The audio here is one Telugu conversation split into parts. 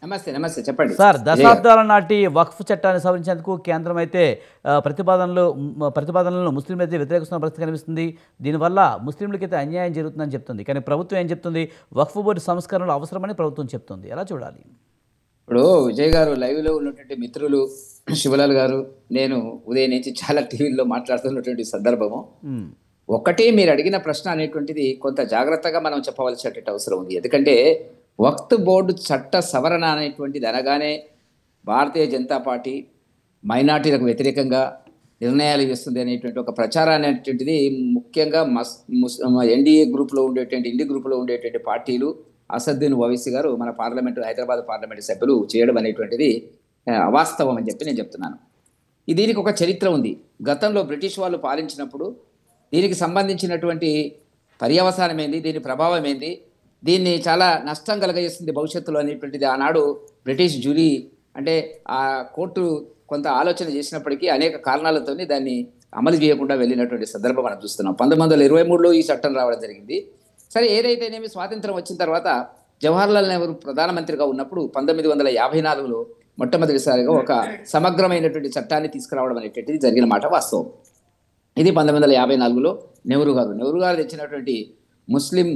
నమస్తే. నమస్తే. చెప్పండి సార్, విజయ్ గారు. దశాబ్దాల నాటి వక్ఫ్ చట్టాన్ని సవరించేందుకు కేంద్రం అయితే ప్రతిపాదనలను ముస్లింలైతే వ్యతిరేకిస్తున్న పరిస్థితి కనిపిస్తుంది. దీనివల్ల ముస్లింలకైతే అన్యాయం జరుగుతుందని చెప్తుంది. కానీ ప్రభుత్వం ఏం చెప్తుంది? వక్ఫ్ బోర్డు సంస్కరణలు అవసరమని ప్రభుత్వం చెప్తుంది. ఎలా చూడాలి? ఇప్పుడు విజయ్ గారు లైవ్‌లో ఉన్నటువంటి మిత్రులు శివలాల్ గారు, నేను ఉదయం నుంచి చాలా టీవీల్లో మాట్లాడుతున్నటువంటి సందర్భము. హ్మ్. ఒకటి మీరు అడిగిన ప్రశ్న అనేటువంటిది కొంత జాగ్రత్తగా మనం చెప్పవలసినటువంటి అవసరం ఉంది. ఎందుకంటే వక్ఫ్ బోర్డు చట్ట సవరణ అనేటువంటిది అనగానే భారతీయ జనతా పార్టీ మైనార్టీలకు వ్యతిరేకంగా నిర్ణయాలు చేస్తుంది అనేటువంటి ఒక ప్రచారాన్ని అనేటువంటిది ముఖ్యంగా ఎన్డీఏ గ్రూప్లో ఉండేటువంటి ఇండి గ్రూప్లో ఉండేటువంటి పార్టీలు అసదుద్దీన్ ఓవైసీ గారు మన హైదరాబాద్ పార్లమెంటు సభ్యులు చేయడం అనేటువంటిది అవాస్తవం అని చెప్పి నేను చెప్తున్నాను. దీనికి ఒక చరిత్ర ఉంది. గతంలో బ్రిటిష్ వాళ్ళు పాలించినప్పుడు దీనికి సంబంధించినటువంటి పర్యవసానం ఏంది, దీని ప్రభావం ఏంది, దీన్ని చాలా నష్టం కలగజేస్తుంది భవిష్యత్తులో అనేటువంటిది ఆనాడు బ్రిటిష్ జ్యూరీ అంటే ఆ కోర్టు కొంత ఆలోచన చేసినప్పటికీ అనేక కారణాలతో దాన్ని అమలు చేయకుండా వెళ్ళినటువంటి సందర్భం మనం చూస్తున్నాం. 1923లో ఈ చట్టం రావడం జరిగింది. సరే, ఏదైతేనేమి స్వాతంత్రం వచ్చిన తర్వాత జవహర్లాల్ నెహ్రూ ప్రధానమంత్రిగా ఉన్నప్పుడు 1954లో మొట్టమొదటిసారిగా ఒక సమగ్రమైనటువంటి చట్టాన్ని తీసుకురావడం అనేటువంటిది జరిగిన మాట వాస్తవం. ఇది 1954లో నెహ్రూ గారు తెచ్చినటువంటి ముస్లిం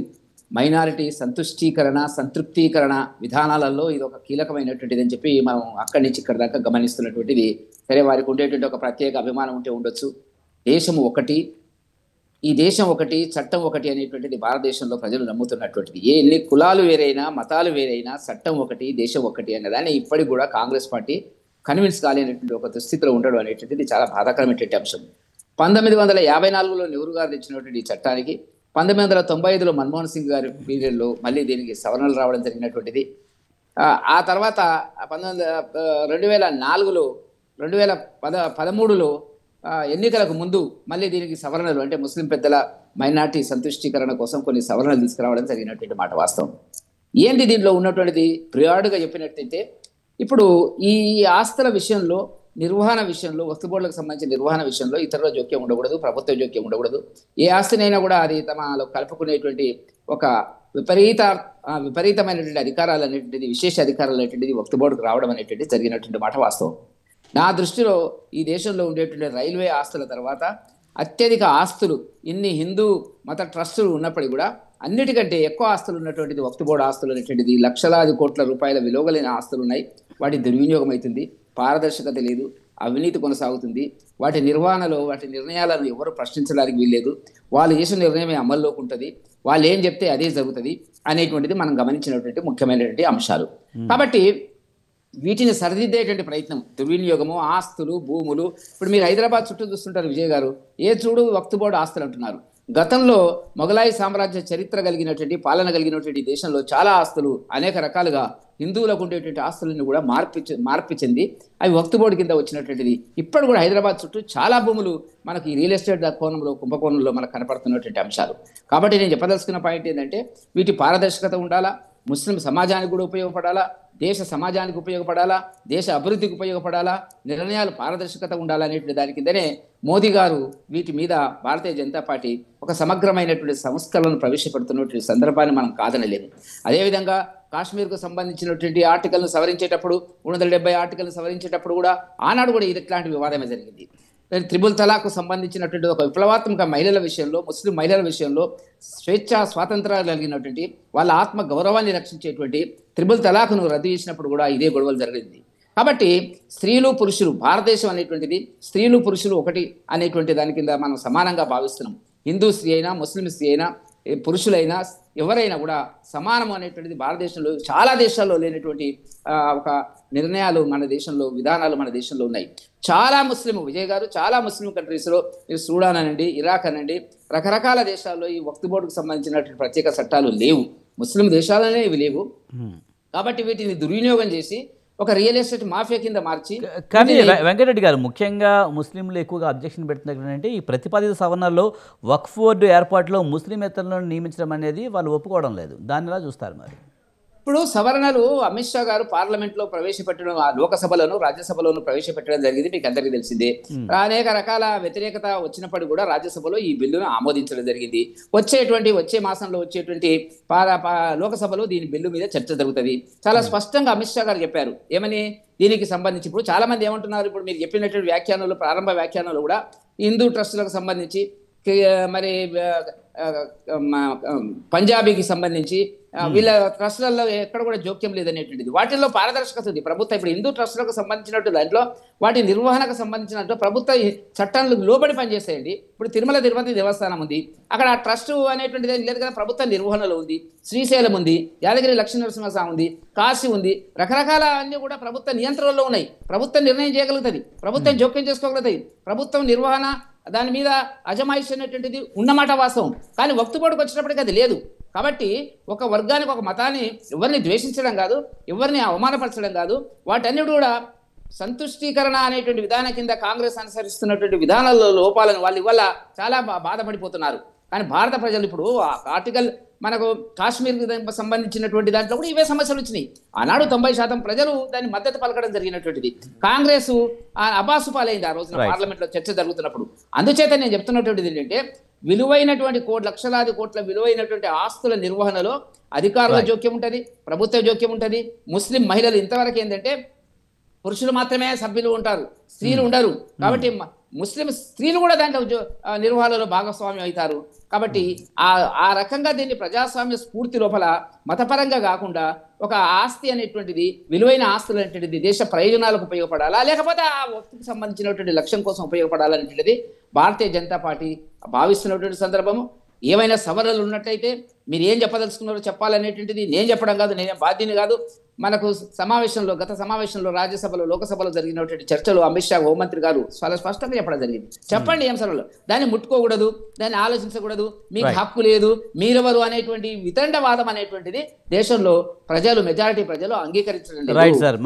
మైనారిటీ సంతృప్తీకరణ విధానాలలో ఇది ఒక కీలకమైనటువంటిది అని చెప్పి మనం అక్కడి నుంచి ఇక్కడ దాకా గమనిస్తున్నటువంటిది. సరే, వారికి ఉండేటువంటి ఒక ప్రత్యేక అభిమానం ఉంటే ఉండొచ్చు. దేశము ఒకటి, ఈ దేశం ఒకటి, చట్టం ఒకటి అనేటువంటిది భారతదేశంలో ప్రజలు నమ్ముతున్నటువంటిది. ఎన్ని కులాలు వేరైనా, మతాలు వేరైనా, చట్టం ఒకటి, దేశం ఒకటి అన్నదాన్ని ఇప్పటికి కూడా కాంగ్రెస్ పార్టీ కన్విన్స్ కాలేనటువంటి ఒక దుస్థితిలో ఉండడం అనేటువంటిది చాలా బాధాకరమైనటువంటి అంశం. 1954లో నెహ్రూ గారు తెచ్చినటువంటి ఈ చట్టానికి 1995లో మన్మోహన్ సింగ్ గారి పీరియడ్లో మళ్ళీ దీనికి సవరణలు రావడం జరిగినటువంటిది. ఆ తర్వాత 2013లో ఎన్నికలకు ముందు మళ్ళీ దీనికి సవరణలు అంటే ముస్లిం పెద్దల మైనార్టీ సంతుష్టీకరణ కోసం కొన్ని సవరణలు తీసుకురావడం జరిగినటువంటి మాట వాస్తవం. ఏంటి దీంట్లో ఉన్నటువంటిది? ప్రియాడుగా చెప్పినట్టయితే ఇప్పుడు ఈ ఆస్తుల విషయంలో, నిర్వహణ విషయంలో, వక్ఫ్ బోర్డులకు సంబంధించిన నిర్వహణ విషయంలో ఇతరుల జోక్యం ఉండకూడదు, ప్రభుత్వ జోక్యం ఉండకూడదు. ఏ ఆస్తినైనా కూడా అది తమలో కలుపుకునేటువంటి ఒక విపరీతమైనటువంటి అధికారాలు అనేటువంటిది, విశేష అధికారాలు అనేటువంటిది వక్ఫ్ బోర్డుకు రావడం అనేటువంటిది జరిగినటువంటి మాట వాస్తవం. నా దృష్టిలో ఈ దేశంలో ఉండేటువంటి రైల్వే ఆస్తుల తర్వాత అత్యధిక ఆస్తులు ఇన్ని హిందూ మత ట్రస్టులు ఉన్నప్పటికీ కూడా అన్నిటికంటే ఎక్కువ ఆస్తులు ఉన్నటువంటిది వక్ఫ్ బోర్డు ఆస్తులు అనేటువంటిది. లక్షలాది కోట్ల రూపాయల విలువగలిగిన ఆస్తులు ఉన్నాయి. వాటి దుర్వినియోగం అవుతుంది, పారదర్శకత లేదు, అవినీతి కొనసాగుతుంది. వాటి నిర్వహణలో వాటి నిర్ణయాలను ఎవరు ప్రశ్నించడానికి వీల్లేదు. వాళ్ళు చేసిన నిర్ణయమే అమల్లోకి ఉంటుంది, వాళ్ళు ఏం చెప్తే అదే జరుగుతుంది అనేటువంటిది మనం గమనించినటువంటి ముఖ్యమైనటువంటి అంశాలు. కాబట్టి వీటిని సరిదిద్దేటువంటి ప్రయత్నం, దుర్వినియోగము, ఆస్తులు, భూములు. ఇప్పుడు మీరు హైదరాబాద్ చుట్టూ చూస్తుంటారు విజయ్ గారు, ఏ చూడు వక్ఫ్ బోర్డు ఆస్తులు అంటున్నారు. గతంలో మొఘలాయి సామ్రాజ్య చరిత్ర కలిగినటువంటి, పాలన కలిగినటువంటి దేశంలో చాలా ఆస్తులు అనేక రకాలుగా హిందువులకు ఉండేటువంటి ఆస్తులను కూడా మార్పు చెంది అవి వక్ఫ్ బోర్డు కింద వచ్చినటువంటిది. ఇప్పుడు కూడా హైదరాబాద్ చుట్టూ చాలా భూములు మనకి రియల్ ఎస్టేట్ కోణంలో, కుంభకోణంలో మనకు కనపడుతున్నటువంటి అంశాలు. కాబట్టి నేను చెప్పదలుచుకున్న పాయింట్ ఏంటంటే వీటి పారదర్శకత ఉండాలా, ముస్లిం సమాజానికి కూడా ఉపయోగపడాలా, దేశ సమాజానికి ఉపయోగపడాలా, దేశ అభివృద్ధికి ఉపయోగపడాలా, నిర్ణయాలు పారదర్శకత ఉండాలనేటువంటి దాని కిందనే మోదీ గారు వీటి మీద భారతీయ జనతా పార్టీ ఒక సమగ్రమైనటువంటి సంస్కరణను ప్రవేశపెడుతున్నటువంటి సందర్భాన్ని మనం కాదనలేము. అదేవిధంగా కాశ్మీర్కు సంబంధించినటువంటి ఆర్టికల్ను సవరించేటప్పుడు 370 ఆర్టికల్ను సవరించేటప్పుడు కూడా ఆనాడు కూడా ఇట్లాంటి వివాదమే జరిగింది. త్రిబుల్ తలాకు సంబంధించినటువంటి ఒక విప్లవాత్మక మహిళల విషయంలో, ముస్లిం మహిళల విషయంలో స్వాతంత్రాలు కలిగినటువంటి వాళ్ళ ఆత్మ గౌరవాన్ని రక్షించేటువంటి త్రిబుల్ తలాకును రద్దు చేసినప్పుడు కూడా ఇదే గొడవలు జరిగింది. కాబట్టి స్త్రీలు పురుషులు, భారతదేశం అనేటువంటిది స్త్రీలు పురుషులు ఒకటి అనేటువంటి దాని కింద మనం సమానంగా భావిస్తున్నాం. హిందూ స్త్రీ అయినా, ముస్లిం స్త్రీ అయినా, పురుషులైనా ఎవరైనా కూడా సమానం అనేటువంటిది భారతదేశంలో చాలా దేశాల్లో లేనటువంటి ఒక నిర్ణయాలు మన దేశంలో, విధానాలు మన దేశంలో ఉన్నాయి. చాలా విజయ్ గారు, చాలా ముస్లిం కంట్రీస్లో, సూడాన్ అనండి, ఇరాక్ అనండి, రకరకాల దేశాల్లో ఈ వక్ఫ్ బోర్డుకు సంబంధించినటువంటి ప్రత్యేక చట్టాలు లేవు. ముస్లిం దేశాలనే ఇవి లేవు. కాబట్టి వీటిని దుర్వినియోగం చేసి ఒక రియల్ ఎస్టేట్ మాఫియా కింద మార్చి. కానీ వెంకటరెడ్డి గారు, ముఖ్యంగా ముస్లింలు ఎక్కువగా అబ్జెక్షన్ పెడుతున్నారు అంటే ఈ ప్రతిపాదిత సవరణలో వక్ఫ్ బోర్డు ఏర్పాటులో ముస్లిమేతరులను నియమించడం అనేది వాళ్ళు ఒప్పుకోవడం లేదు. దాన్ని ఎలా చూస్తారు మరి? ఇప్పుడు సవరణలు అమిత్ షా గారు పార్లమెంట్ లో ప్రవేశపెట్టడం, ఆ లోకసభలోను రాజ్యసభలోను ప్రవేశపెట్టడం జరిగింది, మీకు అందరికీ తెలిసిందే. అనేక రకాల వ్యతిరేకత వచ్చినప్పుడు కూడా రాజ్యసభలో ఈ బిల్లును ఆమోదించడం జరిగింది. వచ్చే మాసంలో వచ్చేటువంటి లోకసభలో దీని బిల్లు మీద చర్చ జరుగుతుంది. చాలా స్పష్టంగా అమిత్ షా గారు చెప్పారు ఏమని, దీనికి సంబంధించి ఇప్పుడు చాలా మంది ఏమంటున్నారు, ఇప్పుడు మీరు చెప్పినటువంటి వ్యాఖ్యానంలో, ప్రారంభ వ్యాఖ్యానంలో కూడా హిందూ ట్రస్టులకు సంబంధించి మరి పంజాబీకి సంబంధించి వీళ్ళ ట్రస్టులలో ఎక్కడ కూడా జోక్యం లేదనేటువంటిది, వాటిల్లో పారదర్శకత ఉంది. ప్రభుత్వం ఇప్పుడు హిందూ ట్రస్టులకు సంబంధించినట్టు దాంట్లో వాటి నిర్వహణకు సంబంధించినట్టు ప్రభుత్వ చట్టాలకు లోబడి పనిచేస్తాయండి. ఇప్పుడు తిరుపతి దేవస్థానం ఉంది, అక్కడ ఆ ట్రస్ట్ అనేటువంటిది ఏం లేదు కదా, ప్రభుత్వ నిర్వహణలో ఉంది. శ్రీశైలం ఉంది, యాదగిరి లక్ష్మీనరసింహస్వామి ఉంది, కాశీ ఉంది, రకరకాల అన్ని కూడా ప్రభుత్వ నియంత్రణలో ఉన్నాయి. ప్రభుత్వం నిర్ణయం చేయగలుగుతుంది, ప్రభుత్వం జోక్యం చేసుకోగలుగుతుంది. ప్రభుత్వం నిర్వహణ దాని మీద అజమాయిషి అనేటువంటిది ఉన్నమాట వాస్తవం, కానీ వక్తు బోర్డుకు వచ్చినప్పటికీ అది లేదు. కాబట్టి ఒక వర్గానికి, ఒక మతాన్ని ఎవరిని ద్వేషించడం కాదు, ఎవరిని అవమానపరచడం కాదు, వాటన్నిటి కూడా సంతుష్టీకరణ అనేటువంటి విధానం కింద కాంగ్రెస్ అనుసరిస్తున్నటువంటి విధానాల్లో లోపాలను వాళ్ళు ఇవాళ చాలా బాధపడిపోతున్నారు. కానీ భారత ప్రజలు ఇప్పుడు ఆర్టికల్ మనకు కాశ్మీర్ సంబంధించినటువంటి దాంట్లో కూడా ఇవే సమస్యలు వచ్చినాయి. ఆనాడు 90% ప్రజలు దాన్ని మద్దతు పలకడం జరిగినటువంటిది. కాంగ్రెస్ అబాసుపాలైంది ఆ రోజున పార్లమెంట్ లో చర్చ జరుగుతున్నప్పుడు. అందుచేత నేను చెప్తున్నటువంటిది ఏంటంటే, విలువైనటువంటి లక్షలాది కోట్ల విలువైనటువంటి ఆస్తుల నిర్వహణలో అధికారుల జోక్యం ఉంటుంది, ప్రభుత్వ జోక్యం ఉంటుంది. ముస్లిం మహిళలు ఇంతవరకు ఏంటంటే పురుషులు మాత్రమే సభ్యులు ఉంటారు, స్త్రీలు ఉండరు. కాబట్టి ముస్లిం స్త్రీలు కూడా దాంట్లో నిర్వహణలో భాగస్వామ్యం అవుతారు. కాబట్టి ఆ రకంగా దీన్ని ప్రజాస్వామ్య స్ఫూర్తి లోపల మతపరంగా కాకుండా ఒక ఆస్తి అనేటువంటిది, విలువైన ఆస్తులు అనేటువంటిది దేశ ప్రయోజనాలకు ఉపయోగపడాలా, లేకపోతే ఆ వస్తువుకు సంబంధించినటువంటి లక్ష్యం కోసం ఉపయోగపడాలనేటువంటిది భారతీయ జనతా పార్టీ భావిస్తున్నటువంటి సందర్భము. ఏమైనా సవరణలు ఉన్నట్టయితే మీరు ఏం చెప్పదలుచుకున్నారో చెప్పాలనేటువంటిది నేను చెప్పడం కాదు, నేనేం బాధ్యని కాదు. మనకు గత సమావేశంలో రాజ్యసభలో, లోకసభలో జరిగినటువంటి చర్చలు అమిత్ షా హోంమంత్రి గారు చాలా స్పష్టంగా చెప్పడం జరిగింది. చెప్పండి ఏం సవరణలు, దాన్ని ముట్టుకోకూడదు, దాన్ని ఆలోచించకూడదు, మీకు హక్కు లేదు, మీరెవరు అనేటువంటి వితండవాదం అనేటువంటిది దేశంలో మెజారిటీ ప్రజలు అంగీకరించడం లేదు.